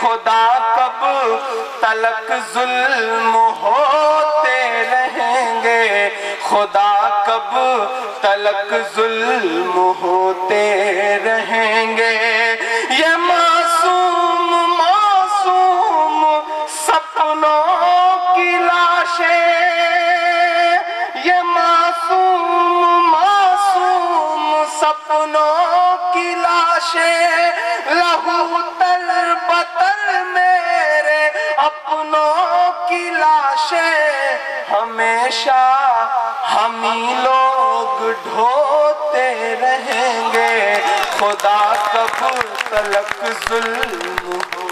خدا کب تلک ظلم ہوتے رہیں گے، خدا کب تلک ظلم ہوتے رہیں گے۔ یہ معصوم معصوم سپنوں کی لاشیں، یہ معصوم معصوم سپنوں کی لاشیں، لہو تر بتر میرے اپنوں کی لاشیں، ہمیشہ ہم ہی لوگ ڈھوتے رہیں گے، خدا کب تلک ظلم ہو۔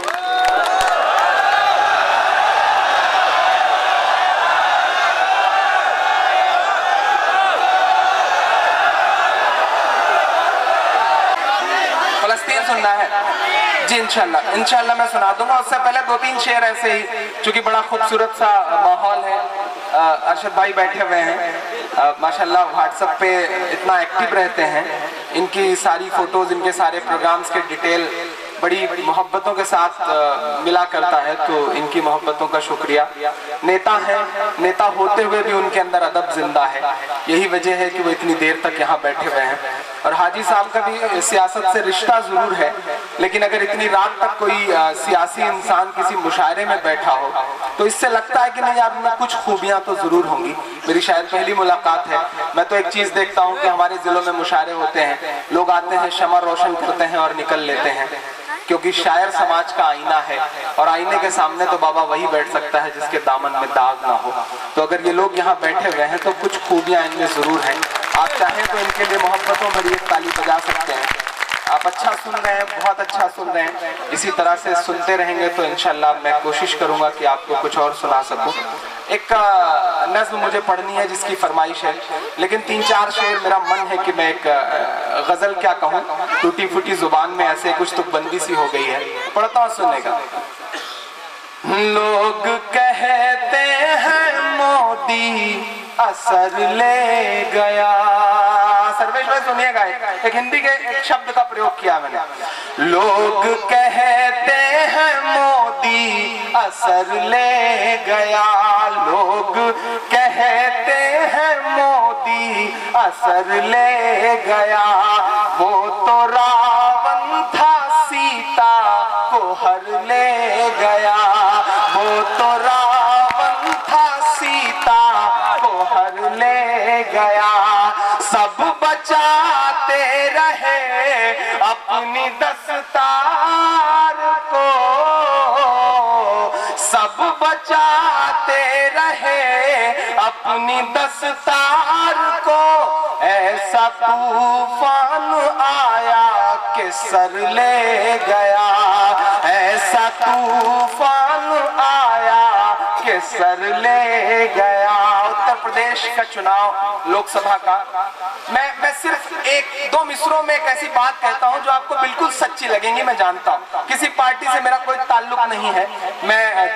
فلسطین سننا ہے جی؟ انشاءاللہ میں سنا دوں گا۔ اس سے پہلے دو تین شعر ایسے ہی، چونکہ بڑا خوبصورت سا ماحول ہے، ارشد بھائی بیٹھے ہوئے ہیں ماشاءاللہ، واٹس ایپ پہ اتنا ایکٹیو رہتے ہیں، ان کی ساری فوٹوز، ان کے سارے پروگرامز کے ڈیٹیل بڑی محبتوں کے ساتھ ملا کرتا ہے، تو ان کی محبتوں کا شکریہ۔ نیتا ہیں، نیتا ہوتے ہوئے بھی ان کے اندر ادب زندہ ہے، یہی وجہ ہے کہ وہ اتنی دیر تک یہاں بیٹھے ہوئے ہیں۔ اور حاجی صاحب کا بھی سیاست سے رشتہ ضرور ہے، لیکن اگر اتنی رات تک کوئی سیاسی انسان کسی مشاعرے میں بیٹھا ہو تو اس سے لگتا ہے کہ نہیں، آپ میں کچھ خوبیاں تو ضرور ہوں گی۔ میری شاید پہلی ملاقات ہے، میں تو ایک چیز دیکھتا ہوں کہ ہمارے ضلعوں میں مشاعرے ہوتے ہیں، لوگ آتے ہیں، شمع روشن کرتے ہیں اور نکل لیتے ہیں، کیونکہ شاعر سماج کا آئینہ ہے، اور آئینے کے سامنے تو بابا وہی بیٹھ سکتا ہے جس کے دامن میں داغ نہ ہو۔ تو اگر یہ لوگ یہاں بیٹھے ہوئے ہیں تو کچھ خوبیاں ان میں ضرور ہیں، آپ چاہیں تو ان کے لیے محبتوں بھری ایک تالی بجا سکتے ہیں۔ آپ اچھا سن رہے ہیں، بہت اچھا سن رہے ہیں، اسی طرح سے سنتے رہیں گے تو انشاءاللہ میں کوشش کروں گا کہ آپ کو کچھ اور سنا سکوں۔ ایک نظم مجھے پڑھنی ہے جس کی فرمائش ہے، لیکن تین چار شعر میرا من ہے کہ میں ایک غزل کیا کہوں، ٹوٹی پھوٹی زبان میں ایسے کچھ تو بندی سی ہو گئی ہے، پڑھتا ہوں، سننے گا۔ لوگ کہتے ہیں مودی اثر لے گیا، سرویش بھائی سنیے گا، ایک ہندی کے ایک شبد کا پریوگ کیا میں نے۔ لوگ کہتے ہیں مودی اثر لے گیا، لوگ کہتے ہیں مودی اثر لے گیا، وہ تو راون تھا سیتا کو ہر لے گیا، وہ تو راون تھا سیتا کو ہر لے گیا، سب بچاتے رہے اپنی دستار کو، سب بچاتے رہے اپنی دستار کو، ایسا طوفان آیا کہ سر لے گیا، ایسا طوفان آیا کہ سر لے گیا۔ اتر پردیش کا چناؤ لوک سبھا کا، میں صرف ایک دو مصروں میں ایک ایسی بات کہتا ہوں جو آپ کو بالکل سچی لگیں گی، میں جانتا ہوں کسی پارٹی سے میرا کوئی تعلق نہیں ہے، میں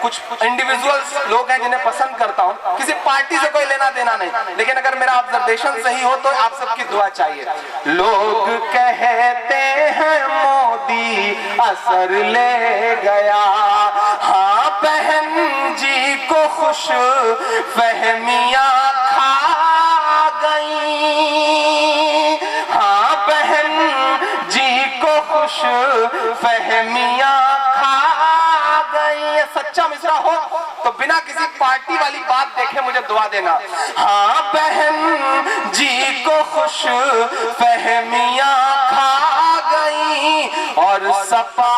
کچھ انڈیویژولز لوگ ہیں جنہیں پسند کرتا ہوں، کسی پارٹی سے کوئی لینا دینا نہیں، لیکن اگر میرا آبزرویشن صحیح ہو تو آپ سب کی دعا چاہیے۔ لوگ کہتے ہیں مودی اثر لے گیا، ہاں بہن جی کو خوش فہمیاں کھا گئیں، ہاں بہن جی کو خوش فہمیاں کھا گئی۔ یہ سچا مصرع ہو تو بنا کسی پارٹی والی بات دیکھے مجھے دعا دینا۔ ہاں بہن جی کو خوش فہمیاں کھا گئی، اور سپا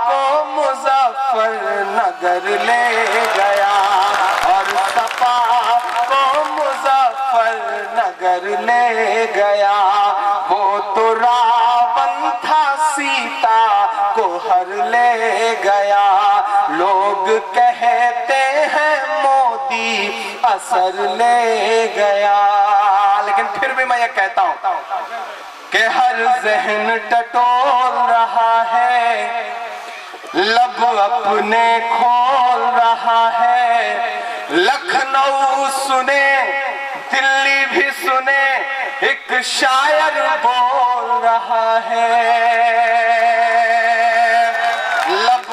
کو مظفر نگر لے گیا، اور سپا کو مظفر نگر لے گیا، وہ تو راون تھا سیتا کو ہر لے گیا، لوگ کہتے ہیں مودی اثر لے گیا۔ لیکن پھر بھی میں یہ کہتا ہوں کہ ہر ذہن ٹٹول رہا ہے، لب اپنے کھول رہا ہے، لکھنؤ سنے دلی بھی سنے ایک شاعر بول رہا ہے، لب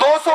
200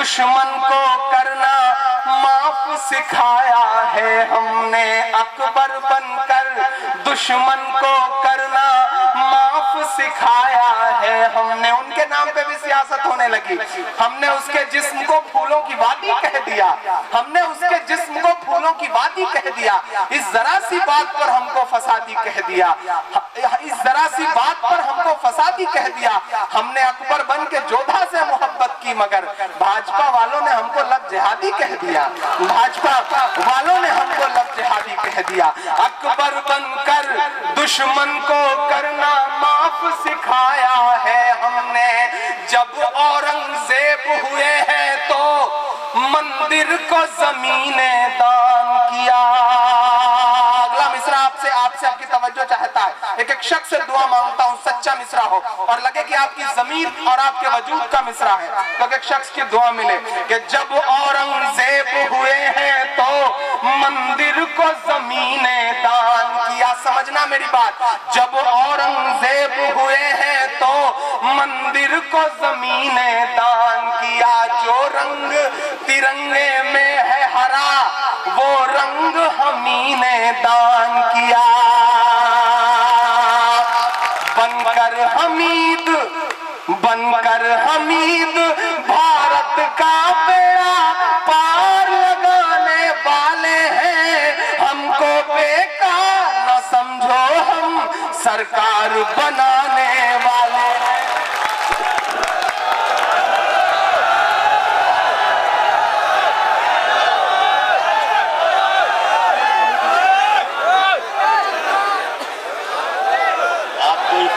دشمن کو کرنا معاف سکھایا ہے ہم نے اکبر بن کر دشمن کو کرنا معاف سکھایا ہے ہم نے ان کے نام پہ بھی سیاست ہونے لگی ہم نے اس کے جسم کو پھولوں کی وادی کہہ دیا ہم نے اس کے جسم کو پھولوں کی وادی کہہ دیا اس ذرا سی بات پر ہم کو فسادی کہہ دیا اس ذرا سی بات پر ہم کو فسادی کہہ دیا ہم نے اکبر بن کے جودھا سے محبت کی مگر بھاجپا والوں نے ہم کو لب جہادی کہہ دیا بھاجپا والوں نے ہم کو لب جہادی کہہ دیا اکبر بن کر دشمن کو کرنا معاف سکھایا ہے ہم نے جب اورنگزیب ہوئے ہیں تو مندر کو زمین دان کیا اگلا مصرع آپ سے آپ کی توجہ چاہتا ہے ایک ایک شخص سے دعا مانگتا ہوں سچا مصرع ہو اور لگے کہ آپ کی ضمیر اور آپ کے وجود کا مصرع ہے تو ایک شخص کی دعا ملے کہ جب اورنگزیب ہوئے ہیں تو مندر کو زمین دان کیا سمجھنا میری بات جب اورنگزیب ہوئے ہیں تو مندر کو زمین دان کیا جو رنگ ترنگے میں ہے ہرا وہ رنگ ہمیں نے دان کیا بن کر حمید بھارت کا بیڑا پار لگانے والے ہیں ہم کو بیکار نہ سمجھو ہم سرکار بنانے والے ہیں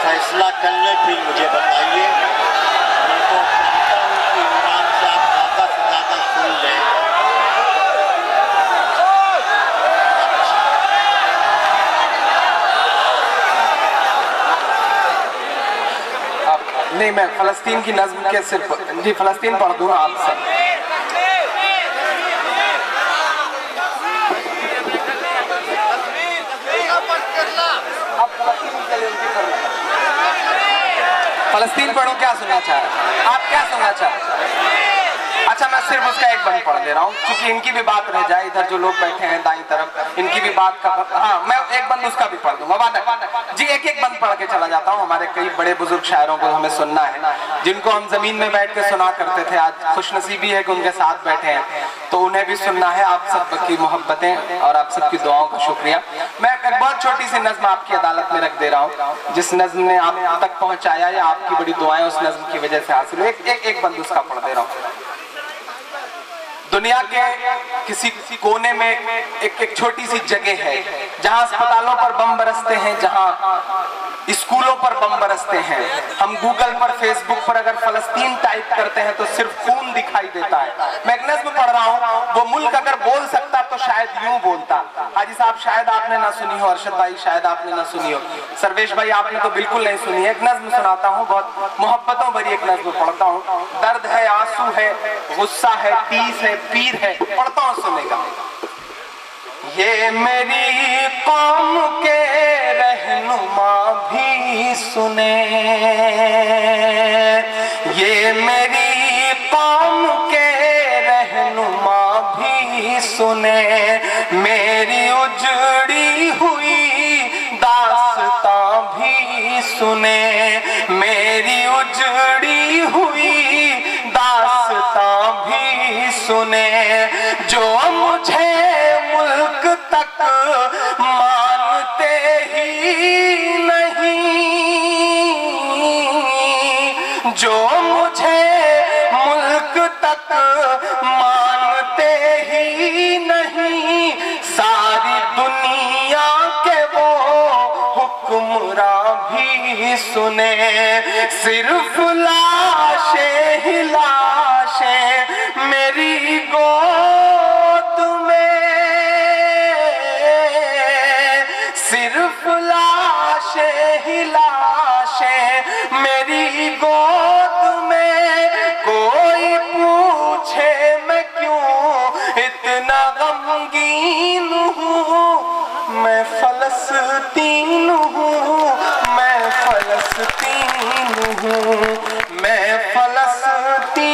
فیصلہ کر لیں پھر مجھے بتائیے میں تو چاہتا ہوں کہ عمران صاحب زیادہ سے زیادہ سن لیں نہیں میں فلسطین کی نظم کے صرف جی فلسطین پڑھ دوں آپ سے فلسطین پڑھو کیا سننا چاہ رہے ہیں آپ کیا سننا چاہ رہے ہیں اچھا میں صرف اس کا ایک بند پڑھ دے رہا ہوں کیونکہ ان کی بھی بات رہ جائے ادھر جو لوگ بیٹھے ہیں دائیں طرف ان کی بھی بات کا ہاں میں ایک بند اس کا بھی پڑھ دوں گا جی ایک ایک بند پڑھ کے چلا جاتا ہوں ہمارے کئی بڑے بزرگ شاعروں کو ہمیں سننا ہے جن کو ہم زمین میں بیٹھ کے سنا کرتے تھے آج خوش نصیبی ہے کہ ان کے ساتھ بیٹھے ہیں تو انہیں بھی سننا ہے آپ سب کی محبتیں اور آپ سب کی دعاؤں کا شکریہ میں ایک بہت چھوٹی سی نظم آپ کی عدالت میں رکھ دے رہا ہوں جس نظم نے آپ تک پہنچایا یا آپ کی بڑی دعائیں اس نظم کی وجہ سے حاصل ہوئی ایک بند اس کا پڑھ دے رہا ہوں دنیا کے کسی کونے میں ایک چھوٹی سی جگہ ہے جہاں اسپتالوں پر بم برستے ہیں جہاں اسکولوں پر بم برستے ہیں ہم گوگل پر فیس بک پر اگر فلسطین ٹائپ کرتے ہیں تو صرف خون دکھائی دیتا ہے میں ایک نظم پڑھ رہا ہوں وہ ملک اگر بول سکتا تو شاید یوں بولتا حاجی صاحب شاید آپ نے نہ سنی ہو ارشد بھائی شاید آپ نے نہ سنی ہو سرویش بھائی آپ نے تو بالکل نہیں سنی ہے ایک نظم سناتا ہوں بہت محبتوں بھری ایک نظم پڑھتا ہوں درد ہے آنسو ہے غصہ ہے تیس ہے پیر ہے پڑھتا ہوں سنے گا یہ میری قوم کے رہنما بھی سنے یہ میری قوم کے رہنما بھی سنے میری اجڑی ہوئی داستاں بھی سنے میری اجڑی ہوئی داستاں بھی سنے جو مجھے ملک تک مانتے ہی نہیں جو مجھے ملک تک مانتے ہی نہیں ساری دنیا کے وہ حکمراں بھی سنے صرف لاشیں ہی لاشیں میری گود میں صرف لاشیں ہی لاشیں میری گود میں کوئی پوچھے میں کیوں اتنا غمگین ہوں میں فلسطین ہوں میں فلسطین ہوں میں فلسطین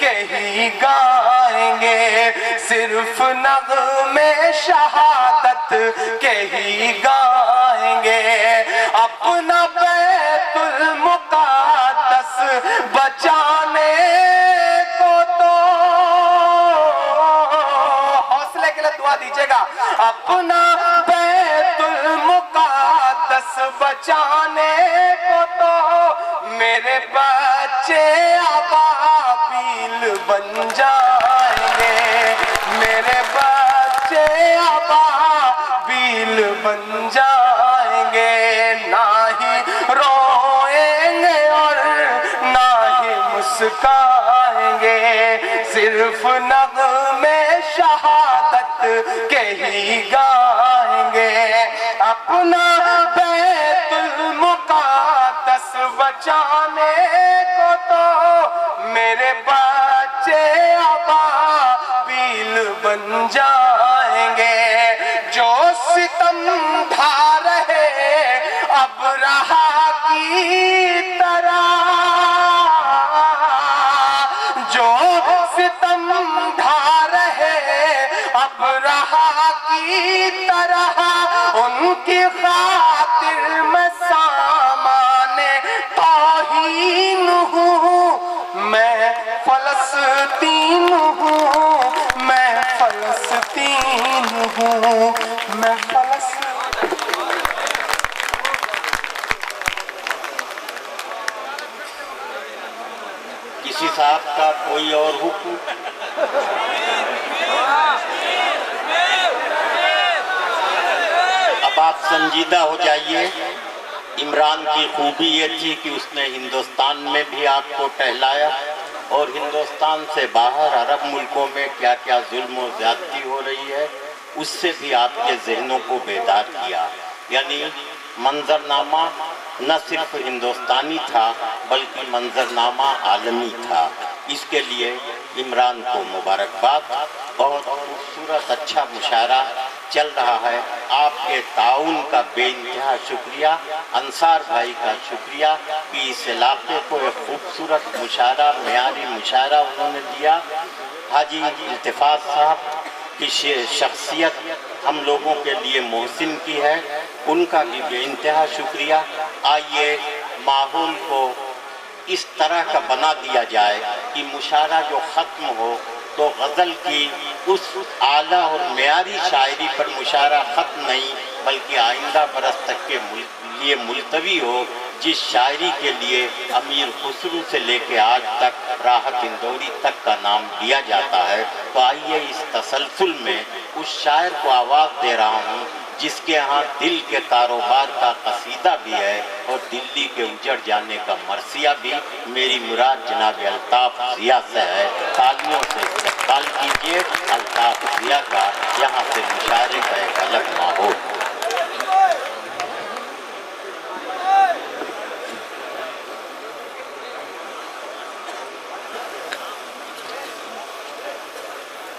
کے ہی گائیں گے، صرف نغمے شہادت کے ہی گائیں گے، اپنا بیت المقدس بچانے کو تو حوصلے کے لیے دعا دیجیے گا، اپنا بیت المقدس بچانے کو تو میرے بچے ابابیل بن جائیں گے، میرے بچے ابابیل بن جائیں گے، نہ ہی روئیں گے اور نہ ہی مسکائیں گے، صرف نغمے شہادت کے ہی گائیں گے، اپنا بیت المقدس بچانے کو تو میرے بچے ابابیل بن جائیں گے، جو ستم ڈھا رہے ابرہا کی طرح، جو ستم ڈھا رہے ابرہا کی طرح، ان کی خاطر میں سامان توہین ہوں، میں فلسطین ہوں، میں فلسطین ہوں، میں فلسطین۔ کسی صاحب کا کوئی اور حکم؟ اب آپ سنجیدہ ہو جائیے۔ عمران کی خوبی یہ تھی کہ اس نے ہندوستان میں بھی آپ کو ٹہلایا اور ہندوستان سے باہر عرب ملکوں میں کیا کیا ظلم و زیادتی ہو رہی ہے اس سے بھی آپ کے ذہنوں کو بیدار کیا، یعنی منظرنامہ نہ صرف ہندوستانی تھا بلکہ منظرنامہ عالمی تھا۔ اس کے لیے عمران کو مبارکباد۔ بہت خوبصورت اچھا مشاعرہ چل رہا ہے، آپ کے تعاون کا بے انتہا شکریہ، انصار بھائی کا شکریہ کہ اس علاقے کو ایک خوبصورت مشاعرہ، معیاری مشاعرہ انہوں نے دیا۔ حاجی التفات صاحب کی شخصیت ہم لوگوں کے لیے محسن کی ہے، ان کا بھی بے انتہا شکریہ۔ آئیے ماحول کو اس طرح کا بنا دیا جائے کہ مشاعرہ جو ختم ہو تو غزل کی اس اعلیٰ اور معیاری شاعری پر مشاعرہ ختم نہیں بلکہ آئندہ برس تک کے لیے ملتوی ہو، جس شاعری کے لیے امیر خسرو سے لے کے آج تک راحت اندوری تک کا نام دیا جاتا ہے۔ تو آئیے اس تسلسل میں اس شاعر کو آواز دے رہا ہوں جس کے ہاں دل کے کاروبار کا قصیدہ بھی ہے اور دلی کے اجڑ جانے کا مرثیہ بھی۔ میری مراد جناب الطاف ضیاء سے ہے، تالیوں سے استقبال کیجیے الطاف ضیاء کا، یہاں سے مشاعرے کا ایک الگ ماحول۔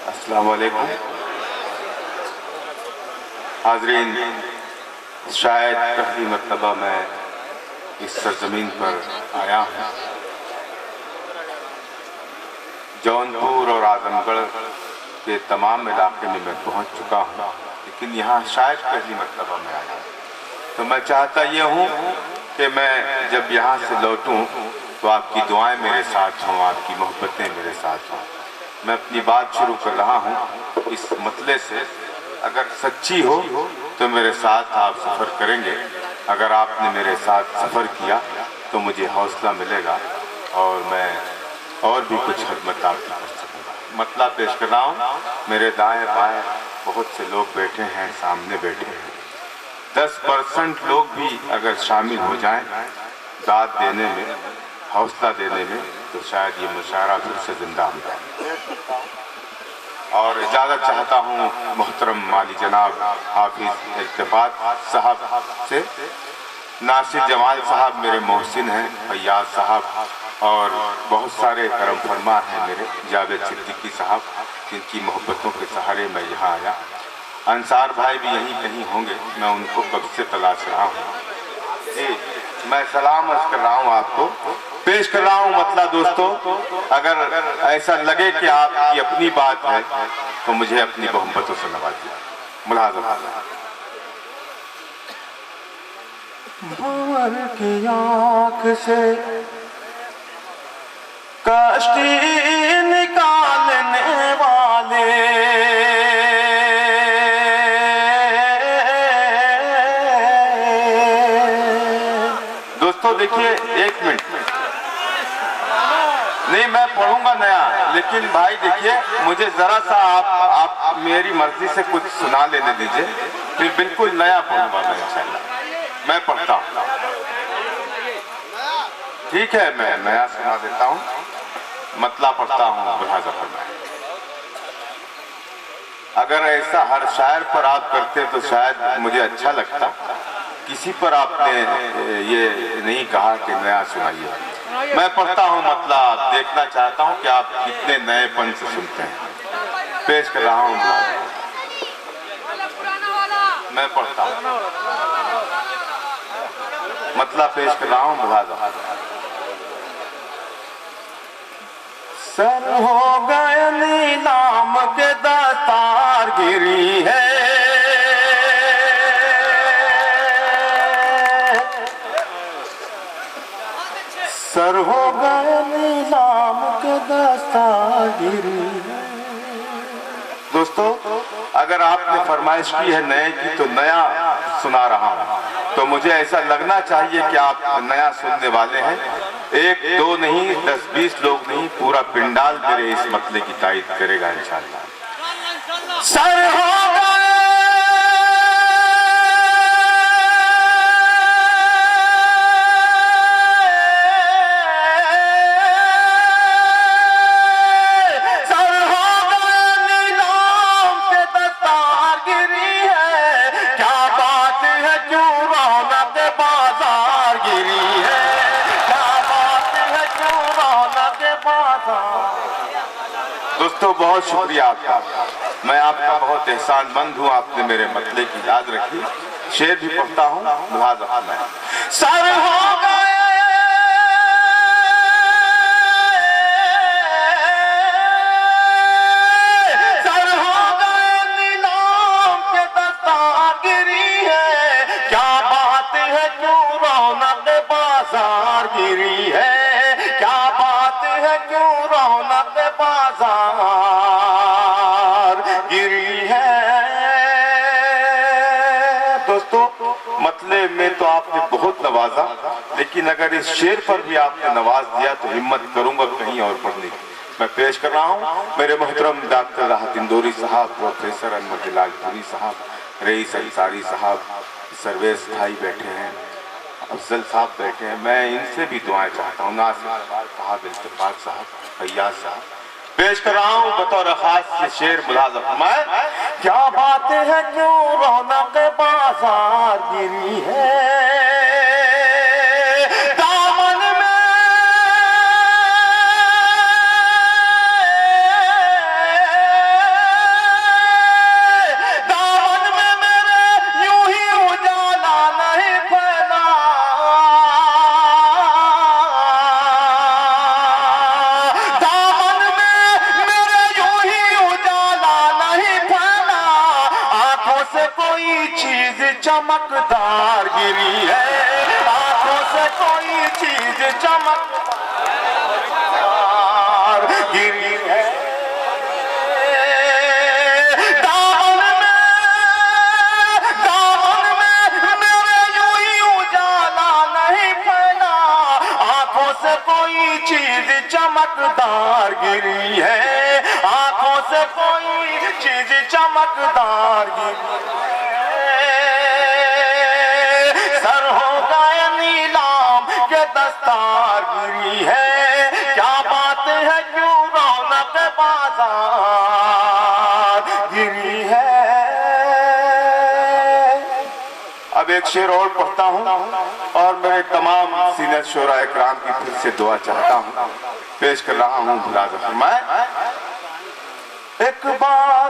السلام علیکم حاضرین، شاید پہلی مرتبہ میں اس سرزمین پر آیا ہوں۔ جونپور اور اعظم گڑھ کے تمام علاقے میں پہنچ چکا ہوں، لیکن یہاں شاید پہلی مرتبہ میں آیا ہوں۔ تو میں چاہتا یہ ہوں کہ میں جب یہاں سے لوٹوں تو آپ کی دعائیں میرے ساتھ ہوں، آپ کی محبتیں میرے ساتھ ہوں۔ میں اپنی بات شروع کر رہا ہوں اس مطلع سے، اگر سچی ہو تو میرے ساتھ آپ سفر کریں گے، اگر آپ نے میرے ساتھ سفر کیا تو مجھے حوصلہ ملے گا اور میں اور بھی کچھ خدمت آپ کی کر سکوں گا۔ مطلع پیش کر رہا ہوں، میرے دائیں بائیں بہت سے لوگ بیٹھے ہیں، سامنے بیٹھے ہیں، 10% لوگ بھی اگر شامل ہو جائیں داد دینے میں، حوصلہ دینے میں، تو شاید یہ مشاعرہ پھر سے زندہ ہو جائے۔ اور اجازت چاہتا ہوں محترم مالی جناب حافظ التفات صاحب سے، ناصر جمال صاحب میرے محسن ہیں، فیاض صاحب اور بہت سارے کرم فرما ہیں میرے، جاوید صدیقی صاحب جن کی محبتوں کے سہارے میں یہاں آیا۔ انصار بھائی بھی یہیں کہیں ہوں گے، میں ان کو کب سے تلاش رہا ہوں۔ جی میں سلام عرض کر رہا ہوں آپ کو۔ پیش کر رہا ہوں مطلب دوستوں، اگر ایسا لگے کہ آپ کی اپنی بات ہے تو مجھے اپنی محبتوں سے نوازیے. ملاحظہ بھور کی آنکھ سے کشتی نکالنے والے دوستو دیکھیے، ایک منٹ نہیں میں پڑھوں گا نیا، لیکن بھائی دیکھیے مجھے ذرا سا آپ میری مرضی سے کچھ سنا لینے دیجئے، پھر بالکل نیا پڑھوں گا میں انشاءاللہ. میں پڑھتا ہوں، ٹھیک ہے، میں نیا سنا دیتا ہوں، مطلب پڑھتا ہوں. لہٰذا فرمائیں اگر ایسا ہر شاعر پر آپ کرتے تو شاید مجھے اچھا لگتا. کسی پر آپ نے یہ نہیں کہا کہ نیا سنائیے. میں پڑھتا ہوں، مطلب دیکھنا چاہتا ہوں کہ آپ کتنے نئے پن سے سنتے ہیں. پیش کر رہا ہوں، میں پڑھتا ہوں، مطلب پیش کر رہا ہوں. لہٰذا سر ہو گئے نیلام کے دستار گری ہے، سر ہو گئے نیلام کے دستار گری ہے. دوستو اگر آپ نے فرمائش کی ہے نئے کی تو نیا سنا رہا ہوں، تو مجھے ایسا لگنا چاہیے کہ آپ نیا سننے والے ہیں. ایک دو نہیں، 10-20 لوگ نہیں، پورا پنڈال میرے اس مطلب کی تائید کرے گا انشاءاللہ. سر ہو گئے نیلام کے دستار گری ہے، کیا بات ہے کیوں رونق بازار گری ہے، دوستو بہت شکریہ آپ کا. میں آپ کا بہت احسان مند ہوں، آپ نے میرے مطلب کی یاد رکھی. شعر بھی پڑھتا ہوں، ملاحظہ فرمائیں. سر ہو گئے نیلام کے دستار گری ہے، کیا بات ہے کیوں رونق بازار گری ہے، کیا بات ہے کیوں رونق بازار گری ہے. دوستو مطلب میں تو آپ نے بہت نوازا، لیکن اگر اس شعر پر بھی آپ نے نواز دیا تو ہمت کروں گا کہیں اور پڑھنے کی. میں پیش کر رہا ہوں میرے محترم ڈاکٹر راحت اندوری صاحب، پروفیسر انور جلال پوری صاحب، رئیس انصاری صاحب، سرویس بھائی بیٹھے ہیں، افضل صاحب بیٹھے ہیں. میں ان سے بھی دعائیں چاہتا ہوں. ناصر صاحب، التفاق صاحب، فیاض صاحب. پیش کر رہا ہوں بطور خاص سے شعر. ملاحظہ فرمائیں. کیا بات ہے کیوں رونق بازار گری ہے، دامن میں میرے یوں ہی اجالا نہیں پھیلا، چیز چمکدار گری ہے، آنکھوں سے کوئی چیز چمکدار گری ہے. دامن میں میرے یوں ہی اجالا نہیں پھیلا، آنکھوں سے کوئی چیز چمکدار گری ہے، آنکھوں سے کوئی چیز چمکدار گری ہے. سر ہو گئے نیلام کے دستار گری ہے، کیا بات ہے کیوں رونق بازار گری ہے. اب ایک شعر اور پڑھتا ہوں اور میں تمام سینئر شعراء اکرام کی پھر سے دعا چاہتا ہوں. پیش کر رہا ہوں. ملاحظہ فرمائیں. ایک بار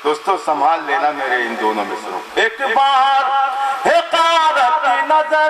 دوستو سنبھال لینا میرے ان دونوں میں سے. ایک بار حقارت کی نظر